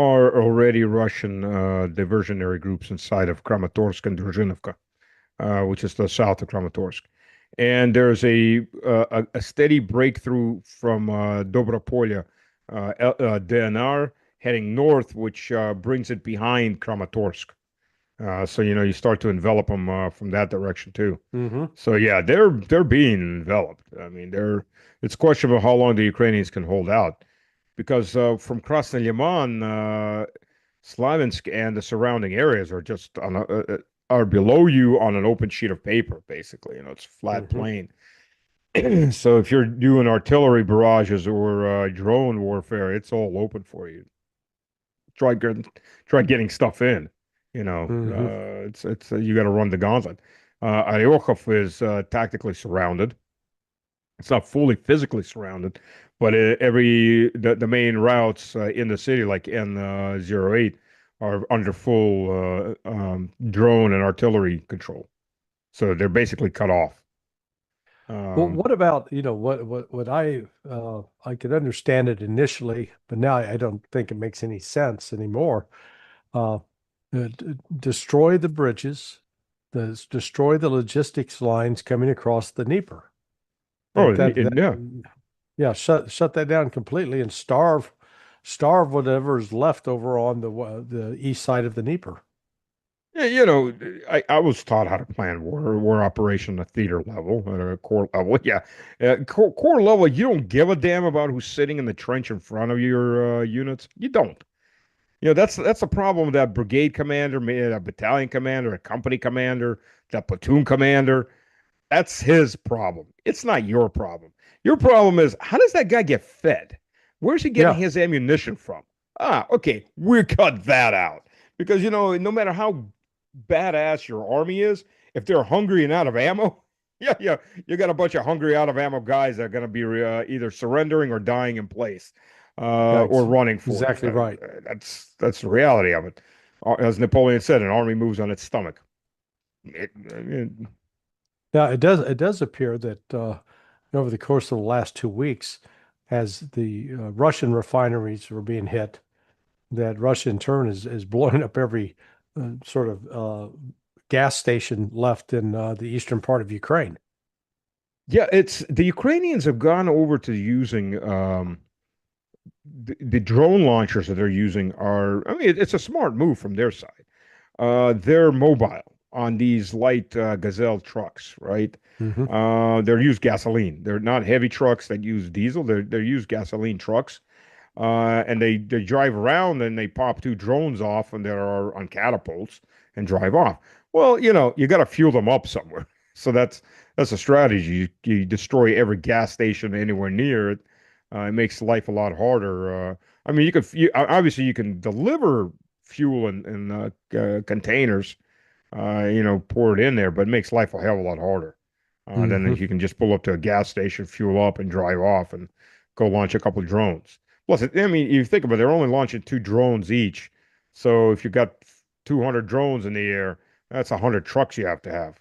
are already Russian diversionary groups inside of Kramatorsk and Druzhinovka, which is the south of Kramatorsk. And there's a steady breakthrough from Dobropolye, DNR, heading north, which brings it behind Kramatorsk. So you start to envelop them from that direction too. Hmm. So yeah, they're being enveloped. I mean, it's questionable how long the Ukrainians can hold out because from Krasny Liman, Slavinsk, and the surrounding areas are just are below you on an open sheet of paper, basically. It's flat Hmm. plain. So if you're doing artillery barrages or drone warfare, it's all open for you. Try getting try getting stuff in. Hmm. It's you got to run the gauntlet. Aryokov is tactically surrounded. It's not fully physically surrounded, but the main routes in the city, like N08, are under full drone and artillery control. So they're basically cut off. Well, Um, what about, what I could understand it initially, but now I don't think it makes any sense anymore. Uh, Destroy the bridges, destroy the logistics lines coming across the Dnieper. oh, That yeah. yeah, shut that down completely and starve whatever is left over on the east side of the Dnieper. Yeah, I was taught how to plan war operation at theater level, at a core level. Yeah, core level, you don't give a damn about who's sitting in the trench in front of your units. You don't. That's a problem with that brigade commander, a battalion commander, a company commander, that platoon commander. That's his problem. It's not your problem. Your problem is how does that guy get fed? Where's he getting Yeah, his ammunition from? Okay, we cut that out because no matter how badass your army is, if they're hungry and out of ammo, yeah, you got a bunch of hungry out of ammo guys that are going to be either surrendering or dying in place, yeah, or running for you. exactly right. That's the reality of it. As Napoleon said, an army moves on its stomach. It, Yeah, it does appear that over the course of the last 2 weeks, as the Russian refineries were being hit, that Russia in turn is blowing up every sort of gas station left in the eastern part of Ukraine. Yeah, it's the Ukrainians have gone over to using the drone launchers that they're using are, I mean, it's a smart move from their side. They're mobile on these light Gazelle trucks, right? Hmm. They're used gasoline. They're not heavy trucks that use diesel. They're used gasoline trucks. And they drive around and they pop two drones off and they're on catapults and drive off. Well, you got to fuel them up somewhere. So that's a strategy. You destroy every gas station anywhere near it. It makes life a lot harder. I mean, obviously you can deliver fuel in containers, pour it in there, but it makes life a hell of a lot harder. Then Hmm. if you can just pull up to a gas station, fuel up, and drive off and go launch a couple of drones. Plus, I mean, you think about it, they're only launching two drones each. So if you've got 200 drones in the air, that's 100 trucks you have to have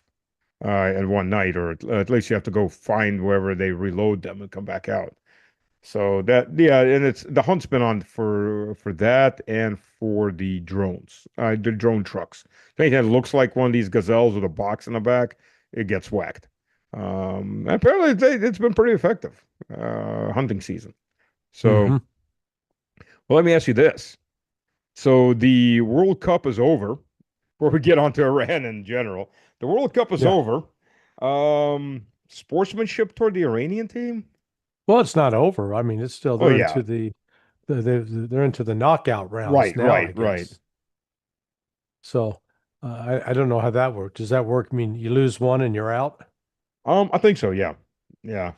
in one night, or at least you have to go find wherever they reload them and come back out. So yeah, and it's the hunt's been on for that and for the drone trucks. If anything that looks like one of these gazelles with a box in the back, it gets whacked. Apparently, it's been pretty effective hunting season. So, Hmm. well, let me ask you this. So the World Cup is over. Before we get onto Iran in general, the World Cup is Yeah. over. Sportsmanship toward the Iranian team? Well, it's not over. I mean, it's still Oh they're yeah, into they're into the knockout rounds right, now, right, I right. guess. So I don't know how that works. Does that work? I mean, you lose one and you're out? I think so. Yeah, yeah.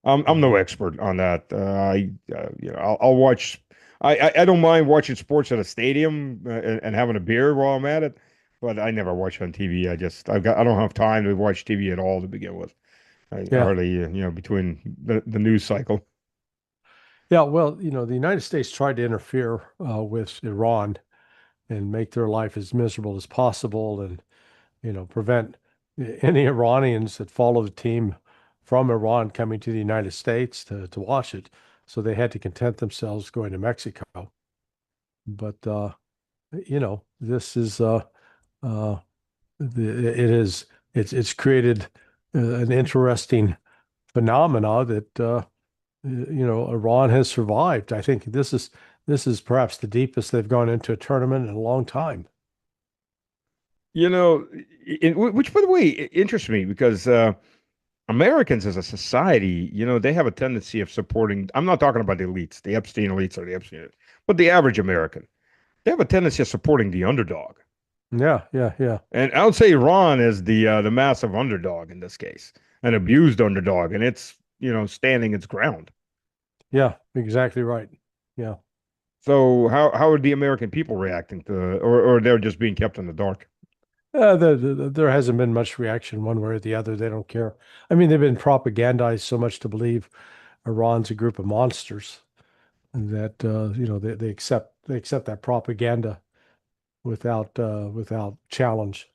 I'm no Hmm. expert on that. I'll watch. I don't mind watching sports at a stadium and having a beer while I'm at it, but I never watch on TV. I don't have time to watch TV at all to begin with. I Yeah. hardly between the news cycle. Yeah. Well, the United States tried to interfere with Iran and make their life as miserable as possible and, prevent any Iranians that follow the team from Iran coming to the United States to watch it. So they had to content themselves going to Mexico. But this is uh, it is it's created an interesting phenomena that Iran has survived. I think this is perhaps the deepest they've gone into a tournament in a long time. You know, which, by the way, interests me because Americans as a society, they have a tendency of supporting. I'm not talking about the elites, the Epstein elites or the Epstein, but the average American. They have a tendency of supporting the underdog. Yeah, yeah, yeah, And I would say Iran is the massive underdog in this case, an abused underdog, and it's standing its ground. yeah. Exactly right. Yeah. So how are the American people reacting to, or they're just being kept in the dark? There hasn't been much reaction one way or the other. They don't care. I mean, they've been propagandized so much to believe Iran's a group of monsters that they accept that propaganda without challenge.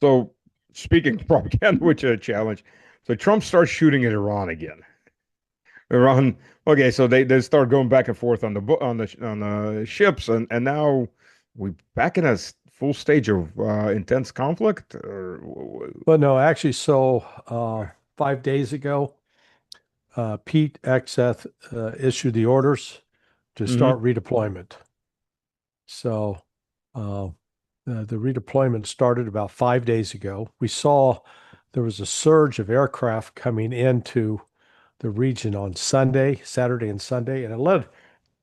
So speaking of propaganda, which is a challenge, so Trump starts shooting at Iran again. Iran, okay, so they start going back and forth on the ships, and now we back in a full stage of intense conflict. But no, actually, so 5 days ago, Pete Hegseth issued the orders to Mhm. start redeployment. So uh, the redeployment started about 5 days ago. We saw there was a surge of aircraft coming into the region on Saturday and Sunday, and it led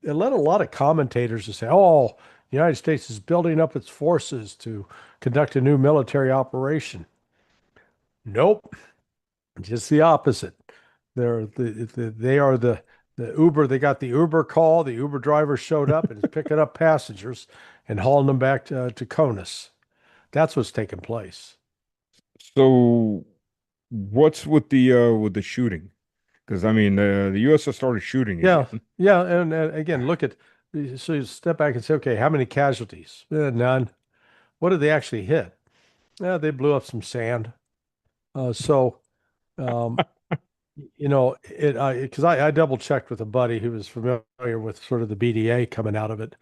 a lot of commentators to say, "Oh, the United States is building up its forces to conduct a new military operation." Nope, just the opposite. They are the Uber. They got the Uber call. The Uber driver showed up and is picking up passengers and hauling them back to Conus. That's what's taking place. So what's with the shooting? Because I mean, the U.S. has started shooting Yeah, again. yeah, and again, look at so you step back and say, okay, how many casualties? None. What did they actually hit? They blew up some sand. So um, it because I double checked with a buddy who was familiar with sort of the BDA coming out of it,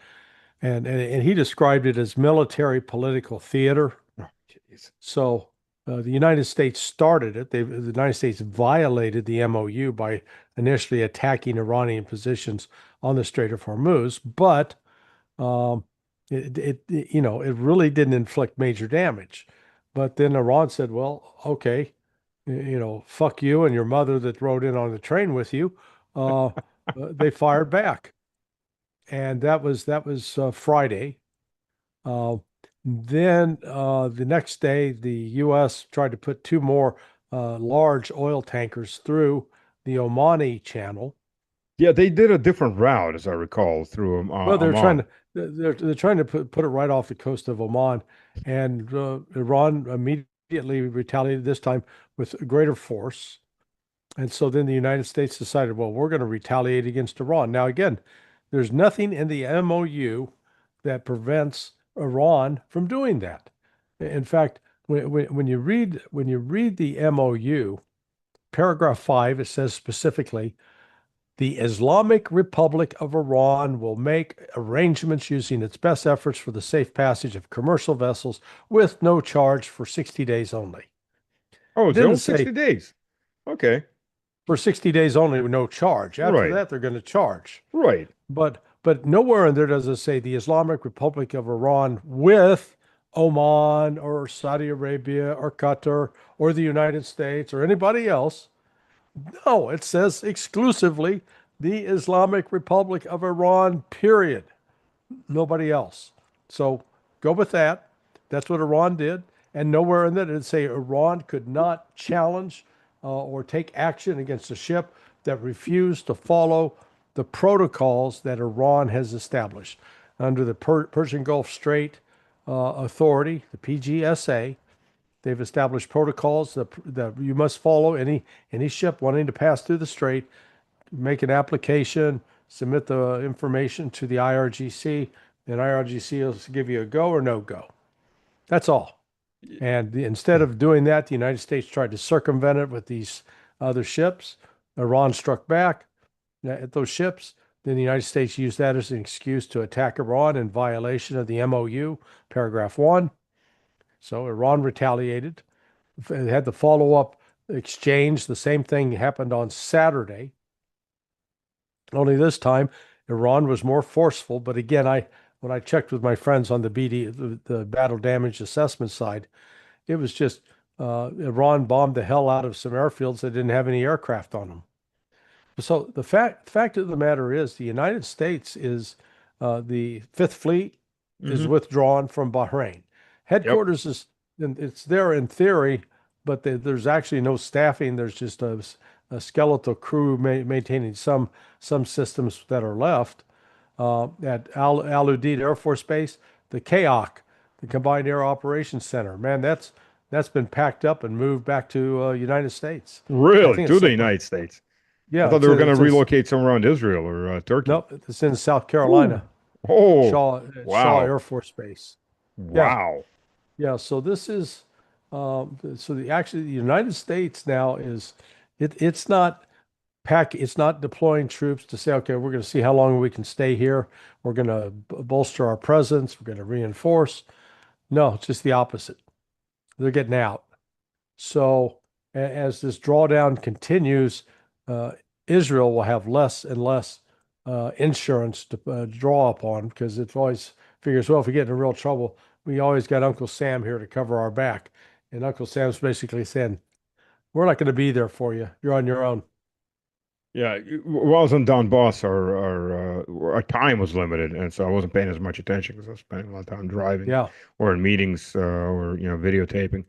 and he described it as military political theater. Oh, jeez. So the United States started it. The United States violated the MOU by initially attacking Iranian positions on the Strait of Hormuz, but um, it really didn't inflict major damage. But then Iran said, "Well, okay, fuck you and your mother that rode in on the train with you." They fired back, and that was Friday. Uh, then the next day, the U.S. tried to put two more large oil tankers through the Omani Channel. Yeah, they did a different route, as I recall, through Well, they're trying Amman. to they're trying to put it right off the coast of Oman, and Iran immediately retaliated this time with greater force. And so then the United States decided, well, we're going to retaliate against Iran. Now, again, there's nothing in the MOU that prevents Iran from doing that. In fact, when you read the MOU, paragraph 5, it says specifically, the Islamic Republic of Iran will make arrangements using its best efforts for the safe passage of commercial vessels with no charge for 60 days only. Oh, It it's only didn't say 60 days. Okay. for 60 days only with no charge. After Right. that, they're going to charge. Right. But nowhere in there does it say the Islamic Republic of Iran with Oman or Saudi Arabia or Qatar or the United States or anybody else. No, it says exclusively the Islamic Republic of Iran, period. Nobody else. So go with that. That's what Iran did. And nowhere in there did it say Iran could not challenge or take action against a ship that refused to follow the protocols that Iran has established under the Persian Gulf Strait Authority, the PGSA. They've established protocols that you must follow. Any ship wanting to pass through the strait, make an application, submit the information to the IRGC, and IRGC will give you a go or no go. That's all. And instead of doing that, the United States tried to circumvent it with these other ships. Iran struck back at those ships. Then the United States used that as an excuse to attack Iran in violation of the MOU, paragraph 1. So Iran retaliated. It had the follow-up exchange. The same thing happened on Saturday. Only this time, Iran was more forceful. But again, when I checked with my friends on the BD, the battle damage assessment side, it was just Iran bombed the hell out of some airfields that didn't have any aircraft on them. So the fact of the matter is, the United States is the Fifth Fleet is Hmm. withdrawn from Bahrain. Yep. Headquarters is it's there in theory, but there's actually no staffing. There's just a skeletal crew maintaining some systems that are left at Al Udeid Air Force Base. The KOC, the Combined Air Operations Center, man, that's been packed up and moved back to United States. I Really? think To it's the United States? I yeah, thought they were going to it's in relocate somewhere around Israel or Turkey. nope, it's in South Ooh. Carolina, Oh, Shaw wow. Air Force Base. Yeah, Wow. yeah. So this is so the United States now is it's not it's not deploying troops to say, okay, we're going to see how long we can stay here. We're going to bolster our presence. We're going to reinforce. No, it's just the opposite. They're getting out. So as this drawdown continues, uh, Israel will have less and less insurance to draw upon because it always figures, well, if we get in real trouble, we always got Uncle Sam here to cover our back. And Uncle Sam's basically saying, we're not going to be there for you. You're on your own. Yeah, while I was in Donbass, our time was limited, and so I wasn't paying as much attention because I was spending a lot of time driving Yeah. or in meetings or videotaping.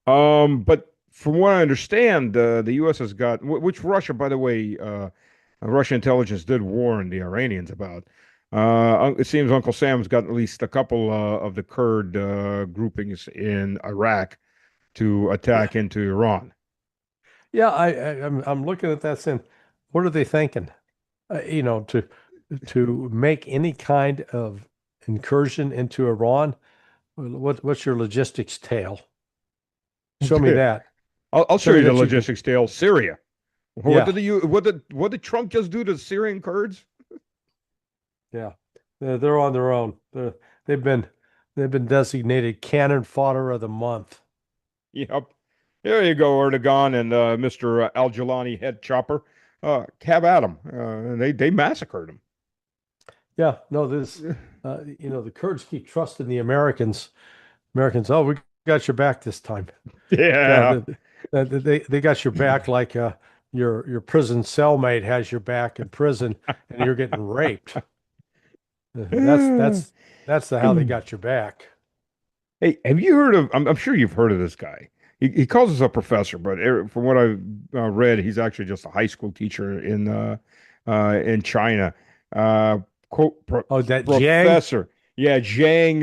But from what I understand, the U.S. has got which Russia, by the way, Russian intelligence did warn the Iranians about. It seems Uncle Sam's got at least a couple of the Kurd groupings in Iraq to Yeah. attack into Iran. Yeah. I'm looking at that saying, what are they thinking? To make any kind of incursion into Iran, what's your logistics tail? Show me that. I'll show Show me you the that you can. logistics tale. Syria. Yeah, What did Trump just do to the Syrian Kurds? yeah. They're on their own. They've been they've been designated cannon fodder of the month. Yep. There you go, Erdogan and Mr. Al Jilani head chopper. Have at them. They massacred him. Yeah, no, the Kurds keep trusting the Americans. Americans, oh, we got your back this time. Yeah, Yeah. they got your back like your prison cellmate has your back in prison, and you're getting raped. That's Hey, that's that's how they got your back. have you heard of? I'm sure you've heard of this guy. He calls us a professor, but from what I've read, he's actually just a high school teacher in China. Uh, Oh, that Jiang, Professor. Yeah, Zhang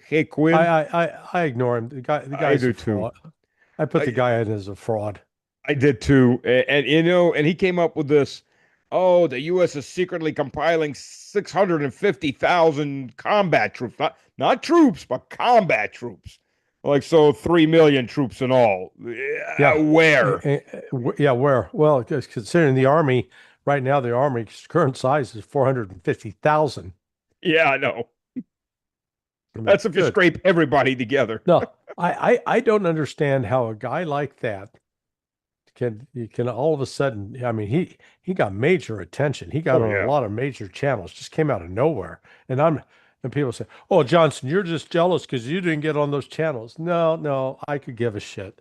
He I Quinn. I I I ignore him. The I guy's do a too. fraud. I put the I, guy in as a fraud. I did too. And and he came up with this. Oh, the U.S. is secretly compiling 650,000 combat troops, not troops, but combat troops. Like so, 3 million troops in all. Yeah. Where? Yeah, where? Well, considering the army right now, the army's current size is 450,000. Yeah, I know. I mean, That's if you good. scrape everybody together. No, I don't understand how a guy like that can all of a sudden, I mean, he got major attention. He got Oh on a yeah. lot of major channels, just came out of nowhere. And people say, "Oh, Johnson, you're just jealous because you didn't get on those channels." No, no, I could give a shit.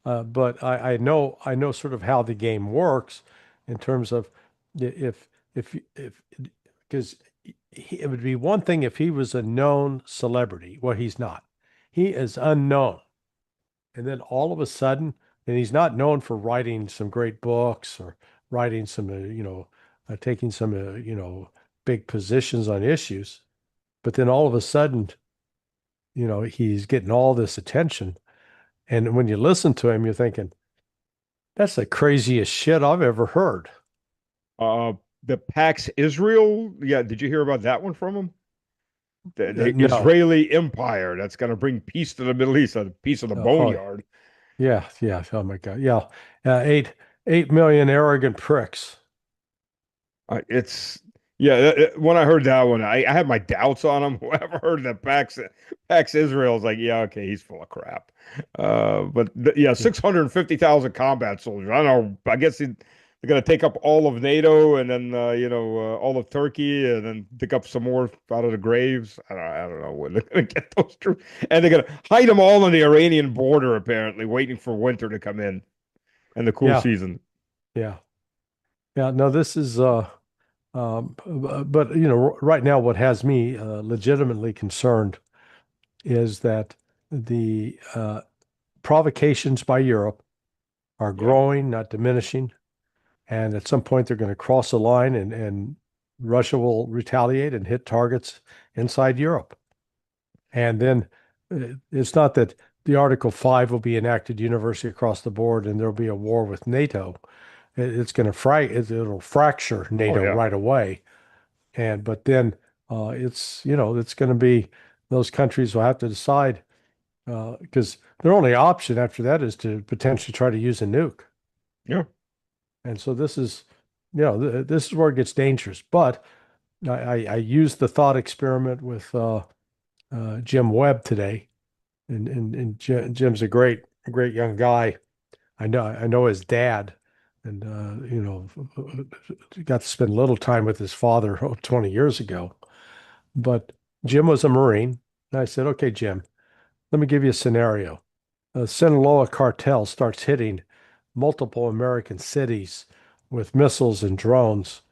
But I know sort of how the game works in terms of if because it would be one thing if he was a known celebrity. Well, he's not. He is unknown. And then all of a sudden, and he's not known for writing some great books or writing some, taking some, big positions on issues. But then all of a sudden, he's getting all this attention. And when you listen to him, you're thinking, that's the craziest shit I've ever heard. Uh, the Pax Israel. Yeah, did you hear about that one from him? The No. Israeli Empire that's going to bring peace to the Middle East, a piece of the Oh, boneyard. yeah, yeah. Oh my God. Yeah. 8 million arrogant pricks. It's yeah. When I heard that one, I had my doubts on him. Whoever heard that Pax Israel is like, yeah, okay, he's full of crap. But yeah, Yeah. 650,000 combat soldiers. I don't know. I guess they're gonna take up all of NATO and then all of Turkey and then dig up some more out of the graves. I don't know when they're gonna get those troops, and they're gonna hide them all on the Iranian border apparently, waiting for winter to come in and the cool Yeah. season. Yeah. Yeah. No, this is but right now what has me legitimately concerned is that the provocations by Europe are Yeah. growing, not diminishing. And at some point, they're going to cross a line and Russia will retaliate and hit targets inside Europe. And then it's not that the Article 5 will be enacted universally across the board and there'll be a war with NATO. It's going to it'll fracture Oh NATO yeah. right away. But then it's going to be those countries will have to decide because their only option after that is to potentially try to use a nuke. Yeah. And so this is, this is where it gets dangerous. But I used the thought experiment with Jim Webb today, and Jim's a great young guy. I know his dad, and got to spend a little time with his father 20 years ago. But Jim was a Marine, and I said, "Okay, Jim, let me give you a scenario. The Sinaloa cartel starts hitting multiple American cities with missiles and drones.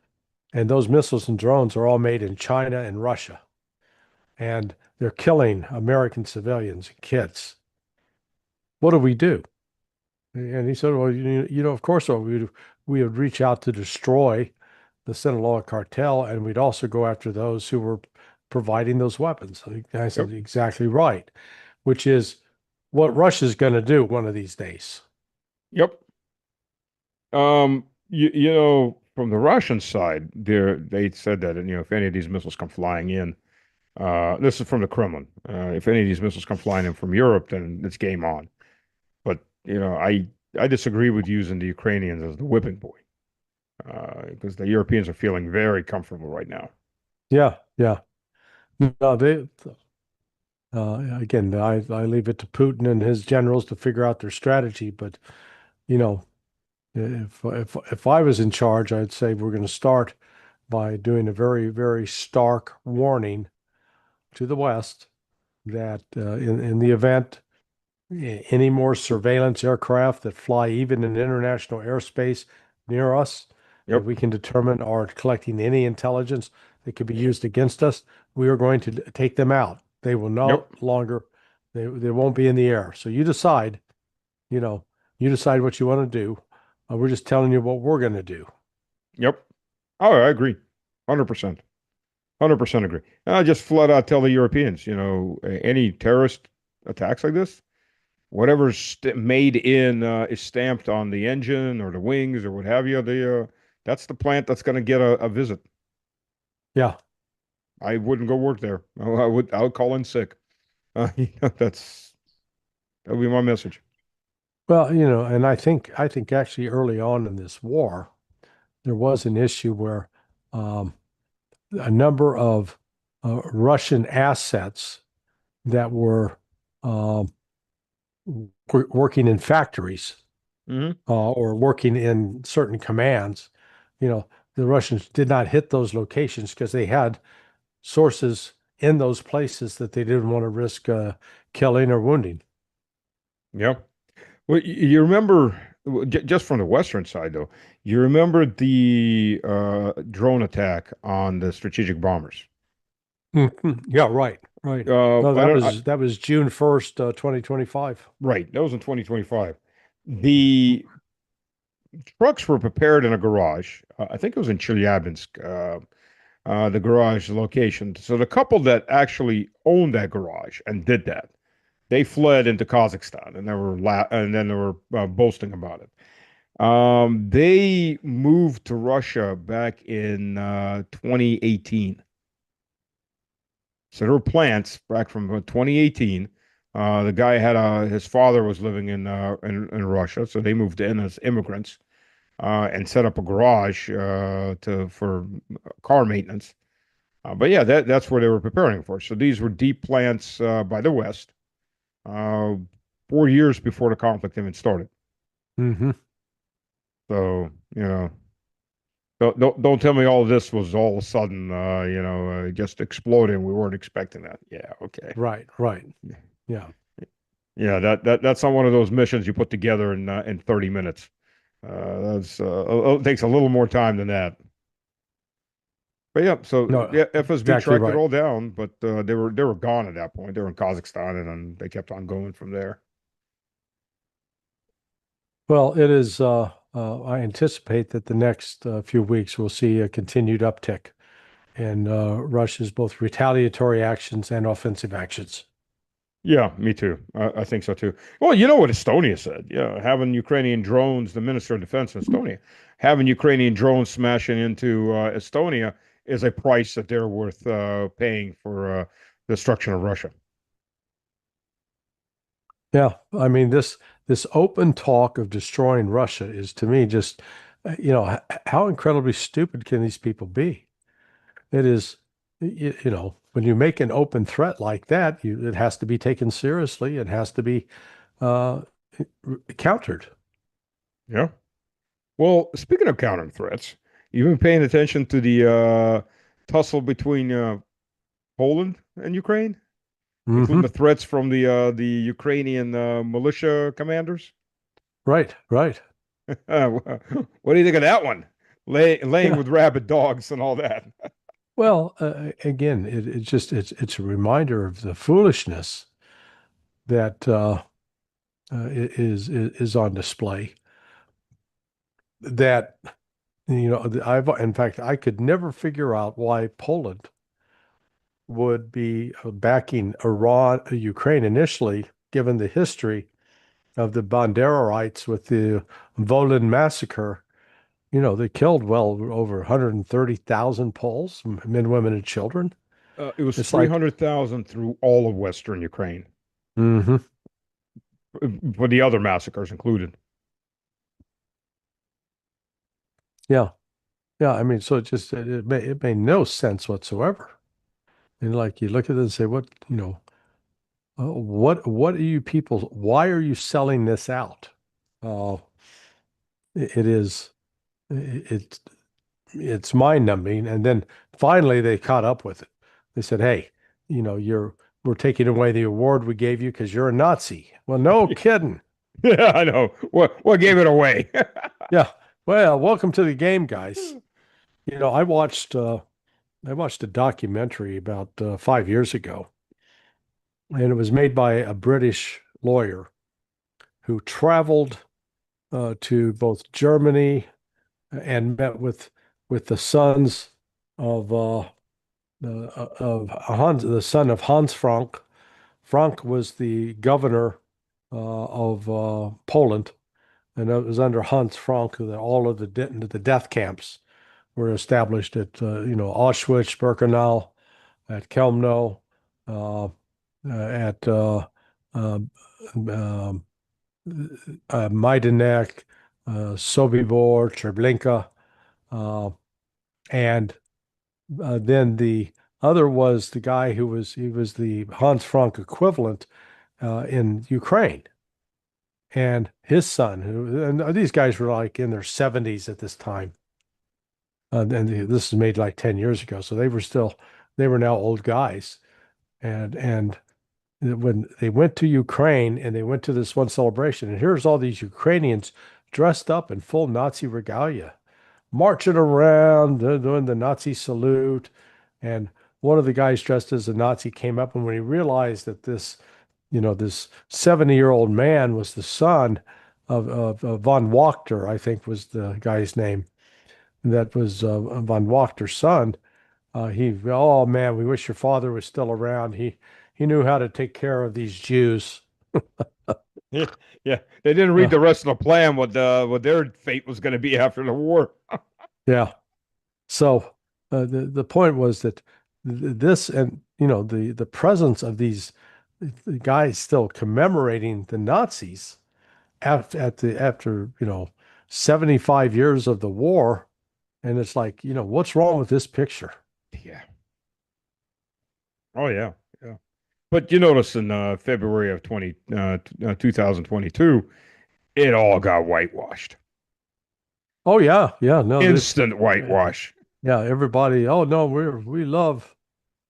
And those missiles and drones are all made in China and Russia. And they're killing American civilians and kids. What do we do?" And he said, "Well, of course, we would reach out to destroy the Sinaloa cartel, and we'd also go after those who were providing those weapons." And I Yep. said, "Exactly right," which is what Russia's going to do one of these days. Yep. From the Russian side, they said that, if any of these missiles come flying in, this is from the Kremlin. If any of these missiles come flying in from Europe, then it's game on. But, I disagree with using the Ukrainians as the whipping boy, because the Europeans are feeling very comfortable right now. Yeah, yeah. No, again, I leave it to Putin and his generals to figure out their strategy. But you know, if I was in charge, I'd say we're going to start by doing a very, very stark warning to the West that in the event any more surveillance aircraft that fly even in international airspace near us that Yep. we can determine are collecting any intelligence that could be used against us, we are going to take them out. They will no Yep. longer, they won't be in the air. So you know, you decide what you want to do. We're just telling you what we're going to do. Yep. Oh, I agree. 100%. 100% agree. And I just flat out tell the Europeans, any terrorist attacks like this, whatever's made in is stamped on the engine or the wings or what have you. That's the plant that's going to get a visit. Yeah. I wouldn't go work there. I would call in sick. That would be my message. Well, and I think actually early on in this war, there was an issue where um, a number of Russian assets that were um, working in factories Hmm. or working in certain commands, you know, the Russians did not hit those locations because they had sources in those places that they didn't want to risk killing or wounding. Yeah. Well, you remember, just from the Western side, though, you remember the drone attack on the strategic bombers. Mhm. Yeah, right, right. No, I that don't, was that was June 1st, 2025. right, that was in 2025. The trucks were prepared in a garage. I think it was in Chelyabinsk, the garage location. So the couple that actually owned that garage and did that, they fled into Kazakhstan, and they were boasting about it. They moved to Russia back in 2018. So there were plants back from 2018. The guy had his father was living in Russia, so they moved in as immigrants. and set up a garage to for car maintenance. But yeah, that's where they were preparing for. So these were deep plants by the West, uh, 4 years before the conflict even started. Hmm. So don't tell me all of this was all of a sudden, just exploding. We weren't expecting that. Yeah, okay. Right, right. Yeah. Yeah, that's not one of those missions you put together in 30 minutes. It takes a little more time than that. But yeah, so No, yeah, FSB exactly tracked it right. all down, but they were gone at that point. They were in Kazakhstan, and then they kept on going from there. Well, it is, I anticipate that the next few weeks we'll see a continued uptick in Russia's both retaliatory actions and offensive actions. Yeah, me too. I think so too. Well, you know what Estonia said? Yeah, having Ukrainian drones, the Minister of Defense in Estonia, having Ukrainian drones smashing into Estonia is a price that they're worth paying for the destruction of Russia. Yeah, I mean this open talk of destroying Russia is to me just, how incredibly stupid can these people be? It is, when you make an open threat like that, it has to be taken seriously. It has to be uh, countered. Yeah. Well, speaking of counter threats, you've been paying attention to the tussle between Poland and Ukraine, including Hmm. the threats from the Ukrainian militia commanders. Right, right. What do you think of that one? Laying Yeah. with rabid dogs and all that. Well, again, it's a reminder of the foolishness that is on display. That I've in fact I could never figure out why Poland would be backing Ukraine initially, given the history of the Banderaites with the Volyn massacre. They killed well over 130,000 Poles, men, women, and children. It was It's like, 300,000 through all of Western Ukraine, hmm for the other massacres included. yeah, yeah. I mean, so it made no sense whatsoever. And like you look at it and say, what are you people? Why are you selling this out? Uh, it is it it's mind-numbing. And then finally they caught up with it. They said, "Hey, we're taking away the award we gave you because you're a Nazi." Well, no kidding. Yeah, I know. What gave it away? Yeah. Well, welcome to the game, guys. I watched a documentary about 5 years ago, and it was made by a British lawyer who traveled to both Germany and met with the sons of Hans, the son of Hans Frank. Frank was the governor of Poland, and it was under Hans Frank that all of the death camps were established at Auschwitz, Birkenau, at Chelmno, uh, at um, Majdanek, Sobibor, Treblinka, uh, and then the other was the guy he was the Hans Frank equivalent in Ukraine, and his son, and these guys were like in their 70s at this time, and this was made like 10 years ago, so they were now old guys, and when they went to Ukraine and they went to this one celebration, and here's all these Ukrainians dressed up in full Nazi regalia, marching around, doing the Nazi salute. And one of the guys dressed as a Nazi came up, and when he realized that this 70-year-old man was the son of von Wachter, I think was the guy's name, that was von Wachter's son. Oh man, we wish your father was still around. He knew how to take care of these Jews. Yeah, yeah. They didn't read Uh, the rest of the plan, what their fate was going to be after the war. yeah. So the point was that this, and the presence of these guys still commemorating the Nazis after 75 years of the war. And it's like, what's wrong with this picture? Yeah. Oh yeah. Yeah. But you notice in February of 2022, it all got whitewashed. Oh yeah, yeah. No, Instant whitewash. yeah, everybody. Oh no, we love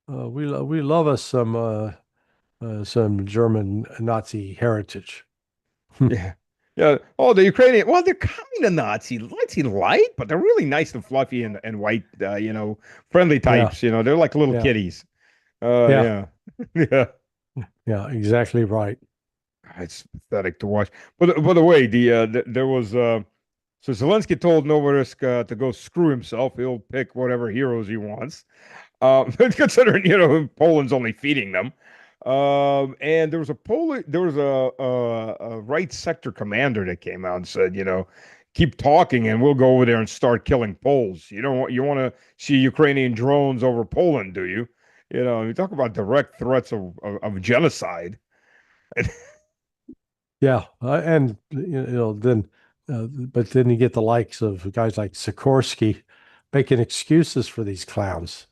we love us some German Nazi heritage. Yeah. Yeah. Oh, the Ukrainian. Well, they're kind of Nazi light, but they're really nice and fluffy and white, friendly Yeah, types. They're like little yeah, kitties. yeah, Yeah. Yeah. yeah. Exactly right. It's pathetic to watch. But by the way, there was so Zelensky told Novorossiysk to go screw himself. He'll pick whatever heroes he wants. Considering Poland's only feeding them. And there was a right sector commander that came out and said, keep talking and we'll go over there and start killing Poles. You want to see Ukrainian drones over Poland, do you? You talk about direct threats of genocide. Yeah, and then, but then you get the likes of guys like Sikorsky making excuses for these clowns.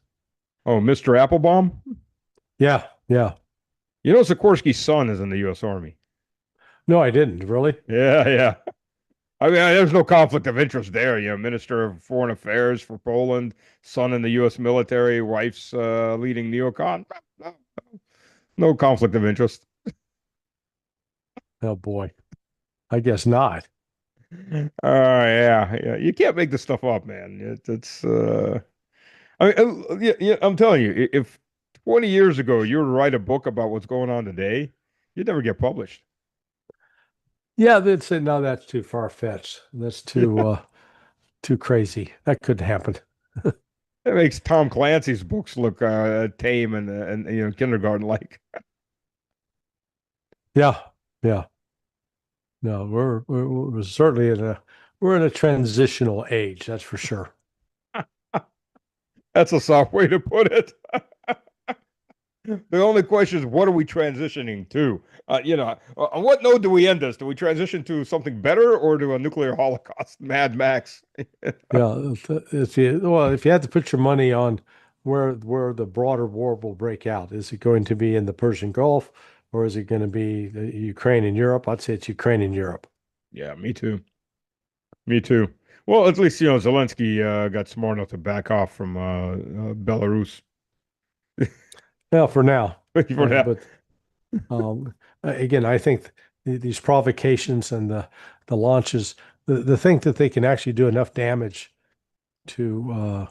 Oh, Mr. Applebaum? Yeah, yeah. Sikorsky's son is in the U.S. Army. No, I didn't really. Yeah, yeah. I mean, there's no conflict of interest there. Minister of Foreign Affairs for Poland, son in the U.S. military, wife's leading neocon. No, no conflict of interest. Oh boy, I guess not. Yeah, yeah. You can't make this stuff up, man. I mean, yeah, yeah, I'm telling you, if 20 years ago you were to write a book about what's going on today, you'd never get published. Yeah, they'd say no, that's too far-fetched. That's too crazy. That couldn't happen. It makes Tom Clancy's books look tame and kindergarten like. Yeah, yeah. No, we're certainly in a transitional age, that's for sure. That's a soft way to put it. The only question is, what are we transitioning to? On what node do we end this? Do we transition to something better or to a nuclear holocaust? Mad Max. Yeah, if you had to put your money on where the broader war will break out, is it going to be in the Persian Gulf or is it going to be Ukraine and Europe? I'd say it's Ukraine and Europe. Yeah, me too. Me too. Well, at least, Zelensky got smart enough to back off from Belarus Well, for now, for now. but um, again, I think these provocations and the launches, the think that they can actually do enough damage to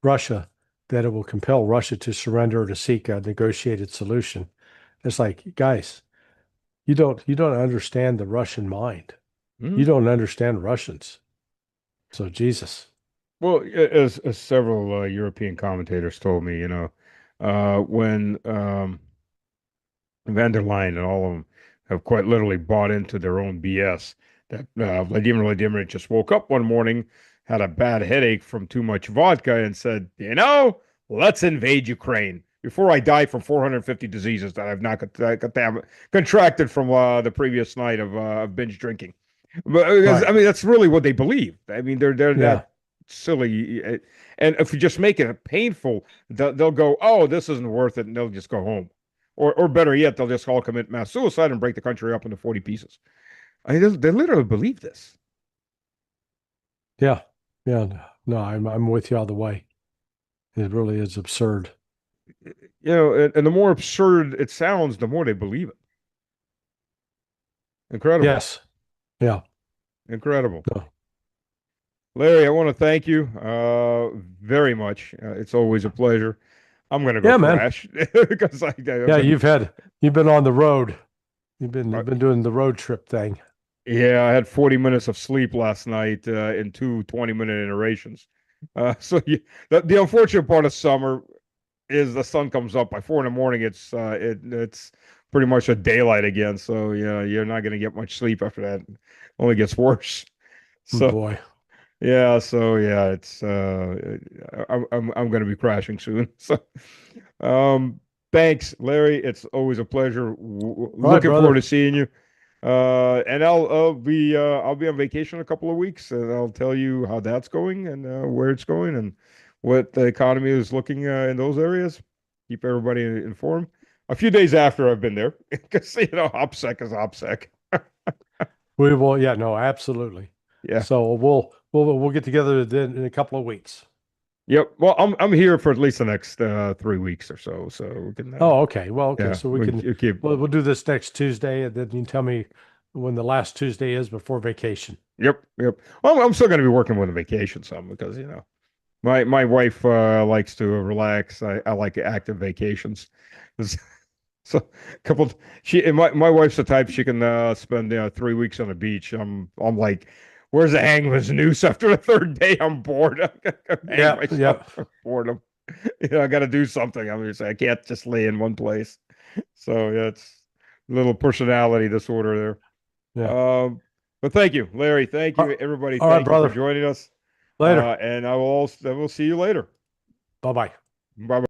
Russia that it will compel Russia to surrender or to seek a negotiated solution. It's like, guys, you don't understand the Russian mind. You Mhm. don't understand Russians. So Jesus. Well, as several European commentators told me, when Van der Leyen and all of them have quite literally bought into their own BS. That Vladimir just woke up one morning, had a bad headache from too much vodka, and said, let's invade Ukraine before I die from 450 diseases that I've not contracted from the previous night of binge drinking. But because, Right. I mean, that's really what they believe. I mean, they're Yeah. that silly. And if you just make it painful, they'll go, "Oh, this isn't worth it," and they'll just go home. Or better yet, they'll just all commit mass suicide and break the country up into 40 pieces. I mean, they literally believe this. Yeah. Yeah. No, I'm with you all the way. It really is absurd. And the more absurd it sounds, the more they believe it. Incredible. Yes. Yeah. Incredible. No. Larry, I want to thank you very much. It's always a pleasure. I'm going to go Yeah, man. crash because Yeah, been, you've been on the road. uh, You've been doing the road trip thing. yeah, I had 40 minutes of sleep last night in two 20-minute iterations. The unfortunate part of summer is the sun comes up by 4 in the morning. It's pretty much a daylight again. So yeah, you're not going to get much sleep after that. It only gets worse. Oh, So boy. yeah, it's I'm going to be crashing soon. So um, thanks, Larry. It's always a pleasure. All right, Looking forward brother. to seeing you. And I'll be on vacation a couple of weeks, and I'll tell you how that's going and where it's going and what the economy is looking in those areas. Keep everybody informed. A few days after I've been there, because OPSEC is OPSEC. We will, yeah, no, absolutely. Yeah. So we'll get together then in a couple of weeks. Yep. Well, I'm here for at least the next 3 weeks or so, so we can Oh, okay. Well, okay. yeah So we we can can keep. we'll do this next Tuesday, and then you can tell me when the last Tuesday is before vacation. Yep. Yep. Well, I'm still going to be working with a vacation some because my wife likes to relax. I like active vacations. So a couple she and my wife's the type she can spend 3 weeks on the beach. I'm like, where's the hangman's noose after the third day? I'm bored. I'm gonna hang Yeah, myself yeah, from boredom. I got to do something. I'm just I can't just lay in one place. So yeah, it's a little personality disorder there. yeah. But thank you, Larry. Thank you, All everybody. all right, Thank you for brother. joining us. Later. And I will see you later. Bye bye. Bye.